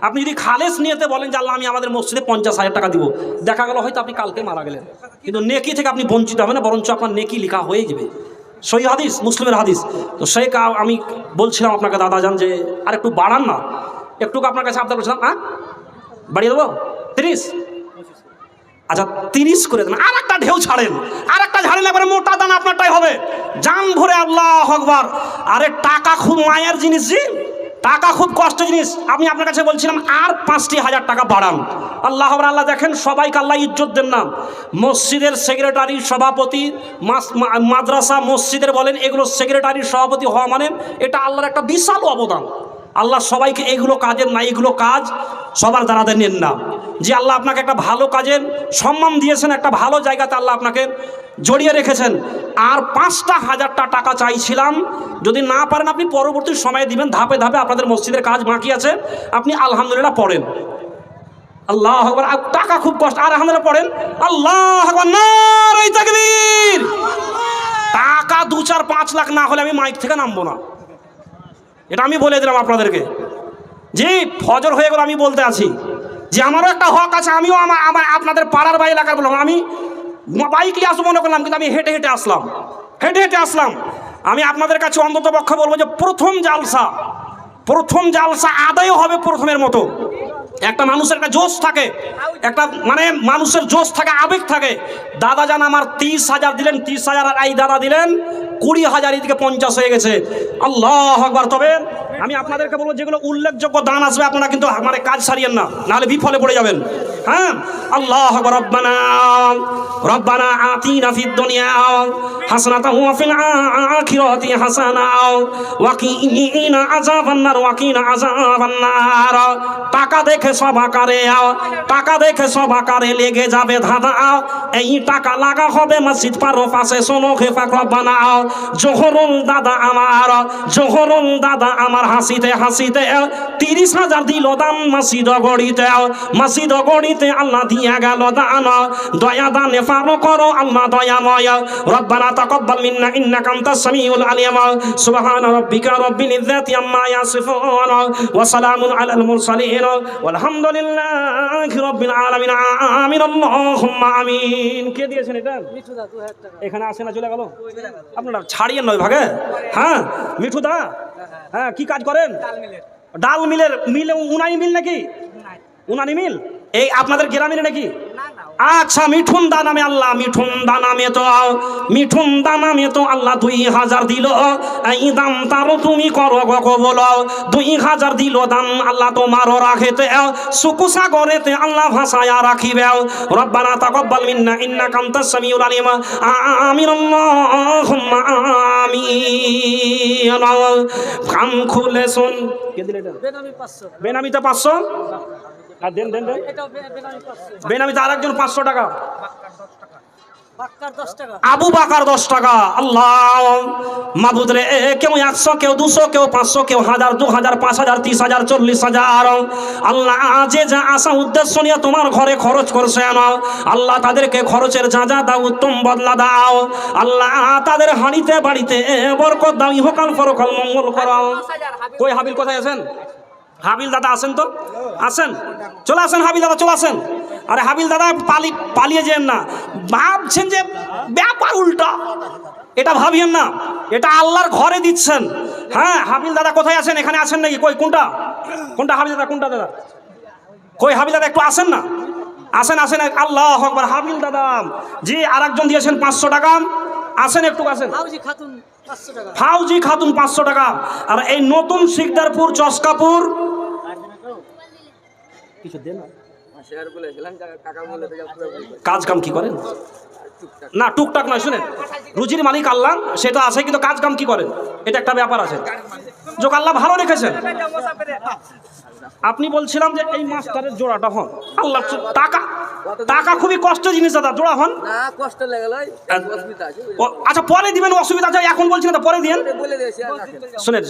আপনি যদি খালেস নিয়েতে বলেন যে আল্লাহ আমি আমাদের মসজিদে 50,000 টাকা দিব, দেখা গেল হয়তো আপনি কালকে মারা গেলেন, কিন্তু নেকি থেকে আপনি বঞ্চিত হবেন না, বরঞ্চ আপনার নেকি লেখা হয়ে যাবে। সহিহ হাদিস, মুসলিমের হাদিস। তো সেই আমি বলছিলাম আপনাকে দাদা যান যে আর একটু বাড়ান না, একটু আপনার কাছে আবদার করছিলাম। হ্যাঁ বাড়িয়ে দেবো 30, আচ্ছা 30 করে দেন। আর একটা ঢেউ ছাড়েন, আর একটা ঝাড়েন, এবারে মোটা দান আপনারটাই হবে, জান ভরে আল্লাহু আকবার। আরে টাকা খুব মায়ের জিনিস জি, টাকা খুব কষ্ট জিনিস। আমি আপনার কাছে বলছিলাম আর 5,000 টাকা বাড়ান। আল্লাহ আল্লাহ দেখেন সবাইকে আল্লাহ ইজ্জত দেন না। মসজিদের সেক্রেটারি, সভাপতি, মাদ্রাসা মসজিদের বলেন, এগুলো সেক্রেটারি সভাপতি হওয়া মানে এটা আল্লাহর একটা বিশাল অবদান। আল্লাহ সবাইকে এগুলো কাজের না, এগুলো কাজ সবার দ্বারা নেন না। যে আল্লাহ আপনাকে একটা ভালো কাজের সম্মান দিয়েছেন, একটা ভালো জায়গাতে আল্লাহ আপনাকে জড়িয়ে রেখেছেন। আর 5,000 টাকা চাইছিলাম, যদি না পারেন আপনি পরবর্তী সময়ে দিবেন, ধাপে ধাপে আপনাদের মসজিদের কাজ বাকি আছে, আপনি আলহামদুলিল্লাহ পড়েন। আল্লাহ আকবার। টাকা খুব কষ্ট, আর আলহামদুলিল্লাহ পড়েন। আল্লাহ আকবার, নারে তাকবীর। টাকা 2, 4, 5 লাখ না হলে আমি মাইক থেকে নামবো না, এটা আমি বলে দিলাম আপনাদেরকে। যে ফজর হয়ে গেল, আমি বলতে আছি যে আমারও একটা হক আছে। আমিও আমার আপনাদের পাড়ার বা এলাকার বললাম, আমি বাইকে আসবো মনে করলাম, কিন্তু আমি হেঁটে হেঁটে আসলাম। আমি আপনাদের কাছে অন্তত পক্ষে বলবো যে প্রথম জালসা আদায় হবে প্রথমের মতো। একটা মানুষের একটা জোশ থাকে, একটা মানে মানুষের জোশ থাকে, আবেগ থাকে। দাদা জান আমার 30,000 দিলেন, 30,000, আর এই দাদা দিলেন 20,000, এদিকে 50 হয়ে গেছে। আল্লাহ আকবার। তবে আমি আপনাদেরকে বলবো যেগুলো উল্লেখযোগ্য দান আসবে আপনারা কিন্তু মানে কাজ সারিয়েন না, নাহলে বিফলে পড়ে যাবেন। হ্যাঁ, আল্লাহ আকবার। রব্বানা আতিনা ফিদ দুনিয়া হাসানাতাও ওয়া ফিল আখিরাতি হাসানাও ওয়া কিনা আযাবান নার। টাকা দেখে সব আকারে লেগে যাবে ধাঁধা। এই টাকা লাগা হবে মসজিদ পারো পাশে, শোনো খেফা রব্বানা। জোহরুল দাদা আমার হাসিতে 30,000 দিল দান মসজিদ গড়িতে। আল্লাহ দিয়া গেল দান, দয়া দানে পার করো আল্লাহ দয়াময়। রব্বানা তাকাব্বাল মিন্না ইন্নাকা আনতাস সামিউল আলিম। সুবহানা রাব্বিকা রাব্বিল ইজ্জাতি আম্মা ইয়াসিফুন ওয়া সালামুন আলাল মুরসালিন ওয়ালহামদুলিল্লাহি রাব্বিল আলামিন। আমিন আল্লাহুম্মা আমিন। কে দিয়েছেন এটা? মিঠুদা 2000 টাকা। এখানে আসে না, চলে গেল। আপনারা ছাড়িয়েন নয় ভাগে। হ্যাঁ মিঠুদা, হ্যাঁ কি কাজ করেন? ডাল মিলের উনানি মিল নাকি? উনানি মিল এই আপনাদের গ্রামের নাকি? আচ্ছা, মিঠুন দা নামে তো আল্লাহ 2,000 দিল। এই দাম তারও তুমি করো গো বলো। 2,000 দিল দাম আল্লাহ তোমারও রাখেতে, সুকু সাগরেতে আল্লাহ ভাষায় রাখিবে। রব্বানা তাকাব্বাল মিন্না ইন্নাকা আনতাস সামিউল আলিম। আমিন আল্লাহুম্মা আমিন। কান খুলে শুন। কে দিল এটা? বেনামিতে 500। আর দেন বেনামিতে আরেকজন 500 টাকা। আবু বাকার 10 টাকা। আল্লাহ মাবুদ রে, কেউ 100, কেউ 200, কেউ 500, কেউ 1000, 2000, 5000, 30,000, 40,000। আল্লাহ যে যা আশা উদ্দেশ্য নিয়ে তোমার ঘরে খরচ করছে আল্লাহ তাদেরকে খরচের যা দাও উত্তম বদলা দাও। আল্লাহ তাদের হাঁড়িতে বাড়িতে বরকত দাও, ইহকাল পরকাল মঙ্গল করো। কই হাবিল কোথায় আছেন? হাবিল দাদা আসেন তো, আসেন, চলে আসেন হাবিল দাদা, চলে আসেন। আরে হাবিল দাদা পালিয়ে যেন না, ভাবছেন যে ব্যাপার উল্টা, এটা ভাবিয়েন না, এটা আল্লাহর ঘরে দিচ্ছেন। হ্যাঁ হাবিল দাদা কোথায় আছেন? এখানে আছেন নাকি? কই কোনটা হাবিল দাদা, কোনটা দাদা? কই হাবিল দাদা একটু আসেন না, আসেন। আল্লাহু আকবার। হাবিল দাদা জি আরেকজন দিয়েছেন 500 টাকা, আসেন একটু আসেন। ফাউজি খাতুন 500 টাকা। আর এই নতুন শিকদারপুর চস্কাপুর কাজ কাম কি করেন? না টুকটাক নয়, শুনেন, রুজির মালিক আল্লাহ সেটা আছে, কিন্তু কাজ কাম কি করেন এটা একটা ব্যাপার আছে। যোগ আল্লাহ ভালো রেখেছেন। আপনি বলছিলাম যে এই মাস্টারের জোড়াটা হন, আল্লাহ টাকা খুবই কষ্ট জিনিস দাদা, জোড়া হন। আচ্ছা পরে দিবেন, অসুবিধা আছে, এখন বলছি না, পরে দিন। শুনেন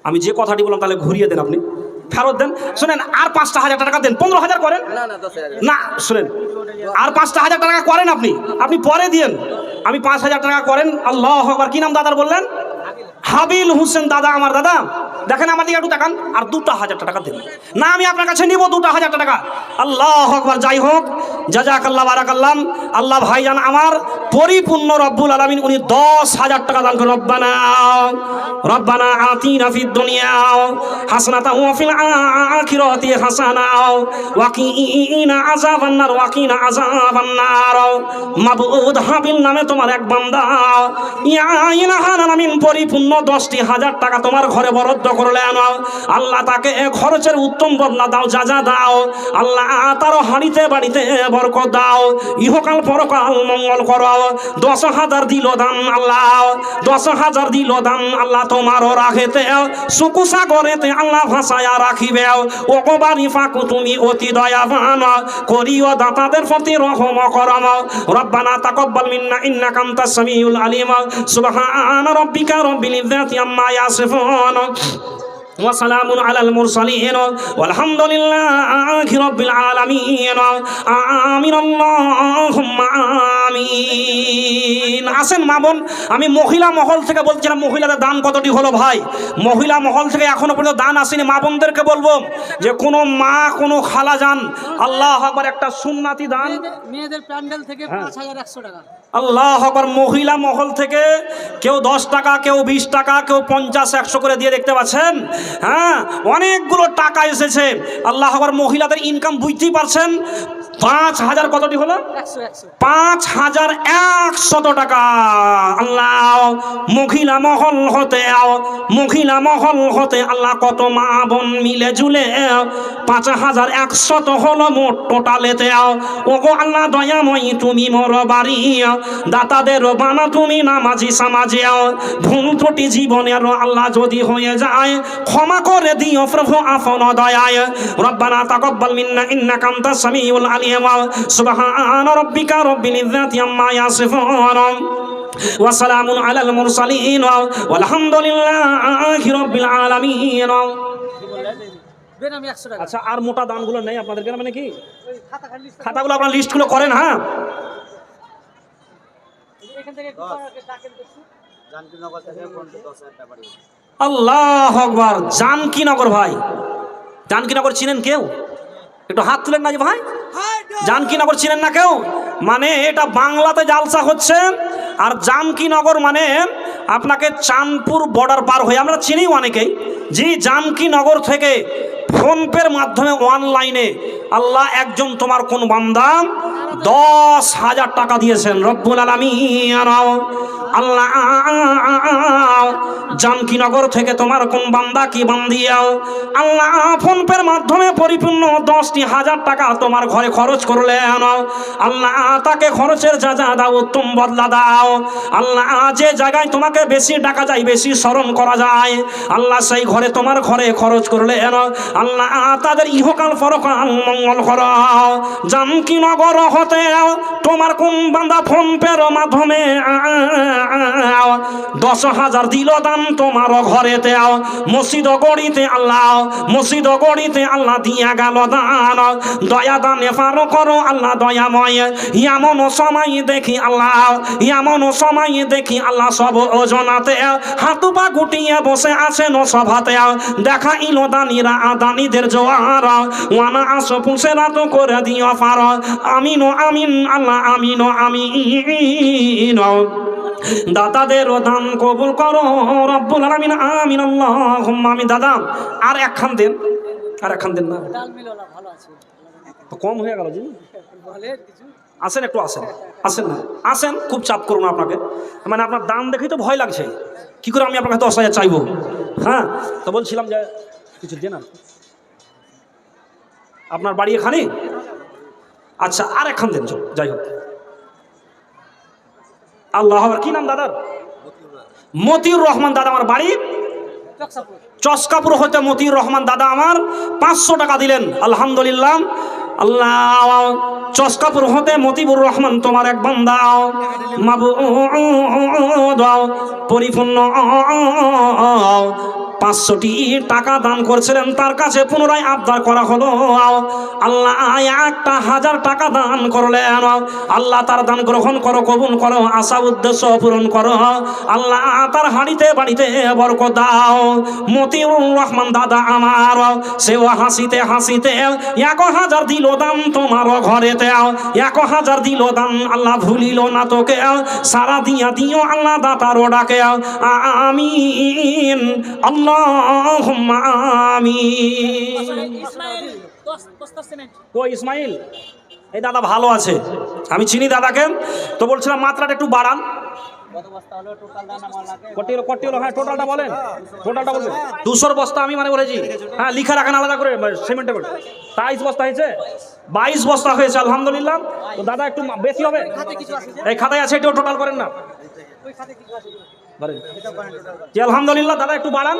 আমি যে কথাটি বললাম তাহলে ঘুরিয়ে দেন, আপনি ফেরত দেন। শুনেন আর 5,000 টাকা দেন, 15,000 করেন না। শুনেন আর 5,000 টাকা করেন, আপনি পরে দিয়েন। আমি 5,000 টাকা করেন। আল্লাহু আকবার। কি নাম দাদার বললেন? হাবিল হোসেন দাদা, আমার দাদা দেখেন আমার দিকে একটু তাকান, আর 2,000 টাকা দেন না, আমি আপনার কাছে নিব 2,000 টাকা। আল্লাহু আকবার। যাই হোক, জাযাকাল্লাহ বারাকাল্লাহ। আল্লাহ ভাইজান আমার পরিপূর্ণ রব্বুল আলামিন উনি 10,000 টাকা দান করেন। রব্বানা আতিনা ফিদ দুনিয়া হাসানাতাও ওয়া ফিল আখিরাতি হাসানাও ওয়া কিনা আযাবান্নার ওয়া কিনা আযাবান্নার। মাবুদ হাবিল নামে তোমার এক বান্দা ইয়া ইলাহাল আলামিন পরিপূর্ণ 10,000 টাকা তোমার ঘরে বরাদ্দ করলেন। আল্লাহ তাকে খরচের উত্তম বদলা দাও, যা দাও আল্লাহ তার হাড়িতে বাড়িতে বরকত দাও, ইহকাল পরকাল মঙ্গল করো। 10,000 দিল দান আল্লাহ, 10,000 দিল দান আল্লাহ তোমারও রাখেতে সুকু সাগরেতে আল্লাহ ভাসায়া রাখিবে। ও গোবারি ফাঁকু তুমি অতি দয়াবান, করিও দাতাদের প্রতি রহম করম। রব্বানা তাকাব্বাল মিন্না ইন্নাকা আনতাস সামিউল আলিম। সুবহান রাব্বিকা রাব্বিল ইজ্জাতি আম্মা ইয়াসিফুন ওয়া সালামুন আলাল মুরসালিন ওয়ালহামদুলিল্লাহি রাব্বিল আলামিন। আমিন আল্লাহুম্মা আমিন। আসেন মা বোন, আমি মহিলা মহল থেকে বলছিলাম মহিলাদের দান কতটি হলো ভাই? মহিলা মহল থেকে এখনো পর্যন্ত দান আসেনি। মা বোনদেরকে বলবো যে কোনো মা কোনো খালা যান, আল্লাহু আকবার, একটা সুন্নাতি দান মেয়েদের প্যান্ডেল থেকে 5,100 টাকা। আল্লাহু আকবার। মহিলা মহল থেকে কেউ 10 টাকা, কেউ 20 টাকা, কেউ 50-100 করে দিয়ে দেখতে পাচ্ছেন। হ্যাঁ, অনেকগুলো টাকা এসেছে। আল্লাহু আকবার। মহিলাদের ইনকাম বুঝতেই পারছেন। 5,000 কতটি হলো? 5,100 টাকা। আল্লাহ মহিলা মহল হতে আল্লাহ কত মা বোন মিলে জুলে 5,100 হলো মোট টোটালেতে। ওগো আল্লাহ দয়াময়ী তুমি মোর বাড়ি দাতাদের বানা তুমি নামাজি সমাজে। ভুল ত্রুটি জীবনের আল্লাহ যদি হয়ে যায় ক্ষমা করে দিও প্রভু আপন দয়ায়। রব্বানা তাকাব্বাল মিন্না ইন্নাকা আনতাস সামিউল আলিম। সুবহান রাব্বিকা রাব্বিল ইজ্জাতি আম্মা ইয়াসিফুন ওয়া সালামুন আলাল মুরসালিন ওয়ালহামদুলিল্লাহি রাব্বিল আলামিন। আচ্ছা, আর মোটা দানগুলো নেই আপনাদেরকে, মানে কি খাতাগুলো আপনারা লিস্টগুলো করেন। হ্যাঁ, আল্লাহু আকবার। জানকীনগর ভাই, জানকীনগর চিনেন কেউ? একটু হাত তুলেন না যে ভাই। জানকীনগর চিনেন না কেউ? মানে এটা বাংলাতে জালসা হচ্ছে, আর জানকীনগর মানে আপনাকে চাঁদপুর বর্ডার পার হয়ে আমরা চিনি অনেকেই। জি, জানকীনগর থেকে ফোনপের মাধ্যমে অনলাইনে আল্লাহ একজন তোমার কোন বান্দা 10,000 টাকা দিয়েছেন রব্বুল আলামিন। আল্লাহ জানকীনগর থেকে তোমার কোন বান্দা কি বান্দিয়া আল্লাহ ফোনপের মাধ্যমে পরিপূর্ণ 10,000 টাকা তোমার ঘরে খরচ করলেন। আল্লাহ তাকে খরচের যা দাও উত্তম বদলা দাও। আল্লাহ যে জায়গায় তোমাকে বেশি ডাকা যায়, বেশি স্মরণ করা যায়, আল্লাহ সেই ঘরে তোমার ঘরে খরচ করলেন। আল্লাহ তাদের ইহকাল পরকাল মঙ্গল করো। জানকীনগর হতে তোমার কোন বান্দা ফোনপের মাধ্যমে 10,000 দিল দান তোমার ঘরেতে। মসজিদ গড়িতে আল্লাহ দিয়া গেল দান। দয়া দানে পার করো আল্লাহ দয়াময়। এমন সময় দেখি আল্লাহ সব ওজনাতে হাতু পা গুটিয়ে বসে আছেন সভাতে। দেখা ইলো দানিরা দানিদের জোয়ার ওয়ানা আসো পুষেরা তো করে দিও পার। আমিন আল্লাহ আমিন। দাতাদের দান কবুল করো রব্বুল আলামিন। আমিন আল্লাহুম্মা আমিন। দাদা আর একখান দেন, না তো কম হয়ে গেল। আসেন, একটু আসেন না, আসেন, খুব চাপ করুন আপনাকে। মানে আপনার দাম দেখেই তো ভয় লাগছে, কি করে আমি আপনার কাছে 10,000 চাইবো। হ্যাঁ, তো বলছিলাম যে কিছু দেন। আপনার বাড়ি এখানে? আচ্ছা, আর একখান দেন। যাই হোক, আল্লাহ। কি নাম দাদার? মতিউর রহমান দাদা। আমার বাড়ি চস্কাপুর হতে মতিউর রহমান দাদা আমার 500 টাকা দিলেন। আলহামদুলিল্লাহ। আল্লাহ চস্কাপুর হতে মতিউর রহমান তোমার এক বান্দা মাবুদ পরিপূর্ণ 500টি টাকা দান করছিলেন, তার কাছে পুনরায় আবদার করা হলো, আল্লাহ 1000 টাকা দান করলেন। আল্লাহ তার দান গ্রহণ করো, কবুল করো, আশা উদ্দেশ্য পূরণ করো। আল্লাহ তার হাঁড়িতে বাড়িতে বরকত দাও। মতিউর রহমান দাদা আমার, সেও হাসিতে হাসিতে 1000 দিল দান তোমার ঘরেতে, 1000 দিল দান। আল্লাহ ভুলিল না তোকে, সারা দিয়া দিও আল্লাহ দাতার ডাকে। আমিন আল্লাহুম্মা আমিন। ও ইসমাইল, এই দাদা ভালো আছে, আমি চিনি দাদাকে। তো বলছিলাম মাত্রাটা একটু বাড়ান। কটি হলো? হ্যাঁ টোটালটা বলেন, টোটালটা বলবেন। 200 বস্তা আমি মানে বলেছি, হ্যাঁ লিখে রাখেন আলাদা করে সিমেন্টে করে। 23 বস্তা হয়েছে, 22 বস্তা হয়েছে আলহামদুলিল্লাহ। তো দাদা একটু বেশি হবে, এই খাতায় আছে, এটাও টোটাল করেন না। জি আলহামদুলিল্লাহ, দাদা একটু বাড়ান।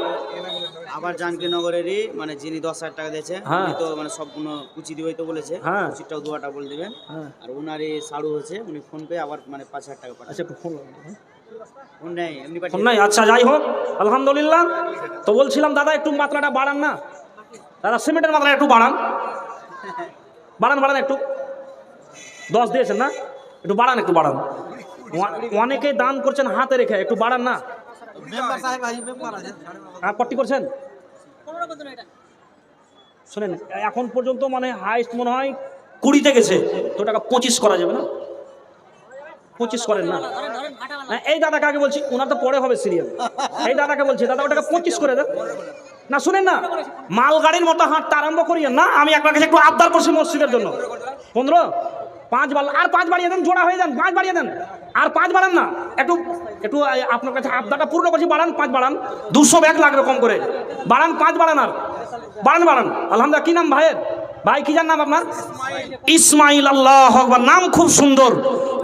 আবার জানকীনগরেরই মানে যিনি 10,000 টাকা দিয়েছে, হ্যাঁ। উনি তো মানে সম্পূর্ণ কুচি দিবেই তো বলেছে, হ্যাঁ। কুচিটাও দুয়াটা বলে দিবেন। হ্যাঁ। আর ওনারই সাড়ু হচ্ছে, উনি ফোন পে আবার মানে 5,000 টাকা পাঠান। আচ্ছা একটু ফোন ফোন নেই, এমনি ফোন পাঠিয়ে নাই। আচ্ছা যাই হোক আলহামদুলিল্লাহ। তো বলছিলাম দাদা একটু মাত্রাটা বাড়ান না, দাদা সিমেন্টের মাত্রা একটু বাড়ান, বাড়ান বাড়ান একটু। 10 দিয়েছেন না, একটু বাড়ান, একটু বাড়ান। অনেকে দান করছেন হাতে রেখে, একটু বাড়ান না। হ্যাঁ পট্টি করছেন, শোনেন এখন পর্যন্ত মানে হাইস্ট মনে হয় 20-তে গেছে, তো টাকা 25 করা যাবে না? 25 করেন না? না এই দাদাকে আগে বলছি, ওনার তো পরে হবে সিরিয়াল। এই দাদাকে বলছি, দাদা ওটাকে 25 করে দেন না। শুনেন না, মালগাড়ির মতো হাঁটতে আরম্ভ করিয়েন না। আমি আপনার কাছে একটু আবদার করছি মসজিদের জন্য। 15, 5 বাড়ান, আর 5 বাড়িয়ে দেন, জোড়া হয়ে যান, 5 বাড়িয়ে দেন, আর 5 বাড়ান না। একটু একটু আপনার কাছে আবদারটা পূর্ণ করছি, বাড়ান, 5 বাড়ান। 200 ব্যাগ লাগবে কম করে, বাড়ান, 5 বাড়ান, আর বাড়ান বাড়ান। আলহামদুলিল্লাহ। কি নাম ভাইয়ের? ভাই কি যার নাম আপনার? ইসমাইল। আল্লাহ আকবার, নাম খুব সুন্দর।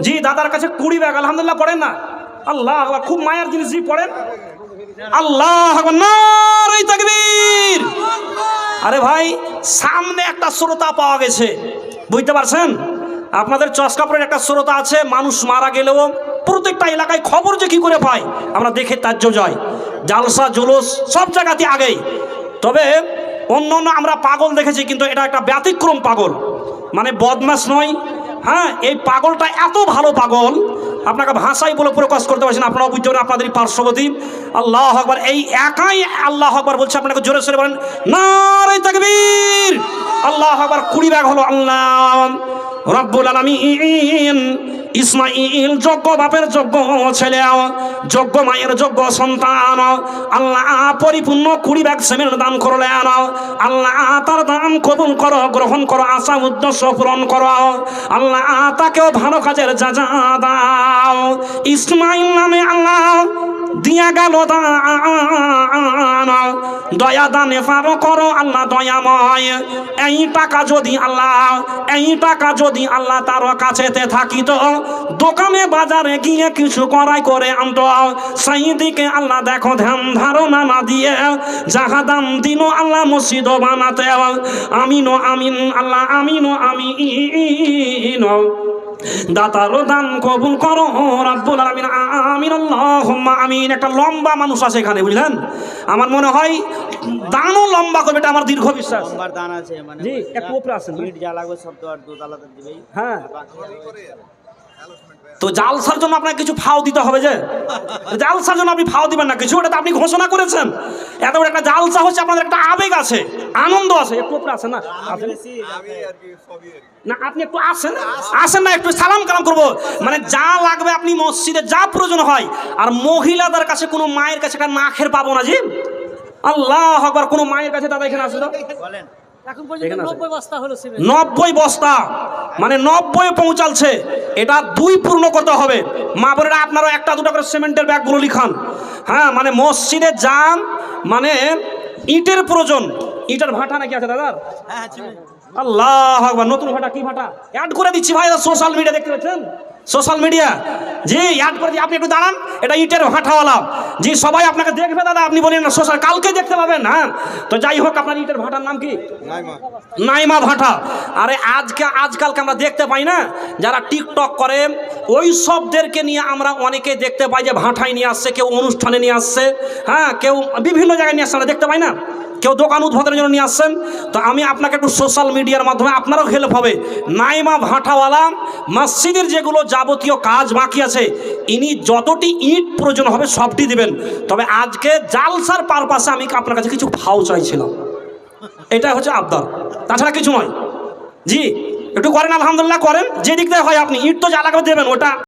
জি দাদার কাছে 20 ব্যাগ আলহামদুলিল্লাহ। পড়েন না? আল্লাহ আকবার, খুব মায়ের জিনিস। জি পড়েন। আল্লাহ আকবার, নারে তাকবীর। আরে ভাই সামনে একটা শ্রোতা পাওয়া গেছে, বুঝতে পারছেন? আপনাদের চশকাপুরের একটা শ্রোতা আছে, মানুষ মারা গেলেও প্রত্যেকটা এলাকায় খবর যে কি করে পায় আমরা দেখে তাজ্জব যাই। জালসা জুলুস সব জায়গাতে আগেই। তবে অন্য অন্য আমরা পাগল দেখেছি, কিন্তু এটা একটা ব্যতিক্রম পাগল, মানে বদমাশ নয়। হ্যাঁ, এই পাগলটা এত ভালো পাগল, আপনাকে ভাষাই বলে প্রকাশ করতে পারছেন। আপনারা বুঝতে পারেন, আপনাদের পার্শ্ববর্তী। আল্লাহ আকবার, এই একাই আল্লাহ আকবার বলছে। আপনাকে জোরে সরে বলেন নারে তাকবীর। আল্লাহ আকবার। 20 ব্যাগ হলো। আল্লাহ রব্বুল আলামিন ইসমাইল যোগ্য বাপের যোগ্য ছেলে, যোগ্য মায়ের যোগ্য সন্তান। আল্লাহ পরিপূর্ণ 20 ব্যাগ সিমেন্ট দান করলেন। আল্লাহ তার দান কবুল করো, গ্রহণ করো, আশা উদ্দেশ্য পূরণ করো। আল্লাহ তাকেও ভালো কাজের যা যা দাও। ইসমাইল নামে আল্লাহ দিয়া গেল দান, দয়া দানে পারো করো আল্লাহ দয়াময়। এই টাকা যদি আল্লাহ তার কাছেতে থাকিত, দোকানে বাজারে গিয়ে কিছু করাই করে আনত, সেই দিকে আল্লাহ দেখো ধ্যান ধারণা না দিয়ে যাহা দাম দিল আল্লাহ মসজিদ বানাতে। আমিনো আমিন আল্লাহ, আমিনো আমিন। দাতারও দান কবুল করো রাব্বুল আলামিন। আমিন আল্লাহুম্মা আমিন। একটা লম্বা মানুষ আছে এখানে, বুঝলেন? আমার মনে হয় দানও লম্বা করবে, এটা আমার দীর্ঘ বিশ্বাস। লম্বার দান আছে, মানে জি একটু উপরে আসেন। ইট যা লাগবে সব তো আর দোতলাতে দিবেই। হ্যাঁ, তো জালসার জন্য আপনাকে কিছু ফাও দিতে হবে। যে জালসার জন্য আপনি ফাও দিবেন না কিছু, ওটা তো আপনি ঘোষণা করেছেন। এত বড় একটা জালসা হচ্ছে, আপনাদের একটা আবেগ আছে, আনন্দ আছে। একটু উপরে আসেন না, না আপনি একটু আসেন না, একটু সালাম কালাম করবো। মানে যা লাগবে আপনি মসজিদে যা প্রয়োজন হয়। আর মহিলাদের কাছে কোনো মায়ের কাছে একটা নাখের পাবো না। জি আল্লাহ আকবার। কোনো মায়ের কাছে দাদা এখানে আসে তো বলেন। এখন পর্যন্ত 90 বস্তা হলো সিমেন্ট। 90 বস্তা, মানে 90 পৌঁছালছে। এটা 2 পূর্ণ করতে হবে। মা বোনেরা আপনারা 1-2টা করে সিমেন্টের ব্যাগগুলো লিখান। হ্যাঁ, মানে মসজিদে যান, মানে ইটের প্রয়োজন। ইটের ভাটা নাকি আছে দাদার? হ্যাঁ, আল্লাহ আকবার। নতুন ভাটা, কি ভাটা অ্যাড করে দিচ্ছি ভাই, সোশ্যাল মিডিয়া দেখতে পাচ্ছেন। সোশ্যাল মিডিয়া জি অ্যাড করে দিয়ে আপনি একটু দাঁড়ান, এটা ইটের ভাটাওয়ালা জি, সবাই আপনাকে দেখবে দাদা, আপনি বলেন না সোশ্যাল, কালকে দেখতে পাবেন। হ্যাঁ, তো যাই হোক, আপনার ইটের ভাটার নাম কি? নাইমা ভাটা। আরে আজকালকে আমরা দেখতে পাই না, যারা টিকটক করে ওই সবদেরকে নিয়ে আমরা অনেকে দেখতে পাই যে ভাটায় নিয়ে আসছে, কেউ অনুষ্ঠানে নিয়ে আসছে, হ্যাঁ, কেউ বিভিন্ন জায়গায় নিয়ে আসছে, আমরা দেখতে পাই না, কেউ দোকান উদ্বোধনের জন্য নিয়ে আসছেন। তো আমি আপনাকে একটু সোশ্যাল মিডিয়ার মাধ্যমে আপনারও হেল্প হবে। নাইমা ভাটাওয়ালা মসজিদের যেগুলো যাবতীয় কাজ বাকি আছে, ইনি যতটি ইট প্রয়োজন হবে সবটি দিবেন। তবে আজকে জালসার পারপাসে আমি আপনার কাছে কিছু ভাও চাইছিলাম, এটা হচ্ছে আবদার, তাছাড়া কিছু নয়। জি একটু করেন, আলহামদুলিল্লাহ করেন, যে দিক থেকে হয়। আপনি ইট তো যা লাগাবে দেবেন, ওটা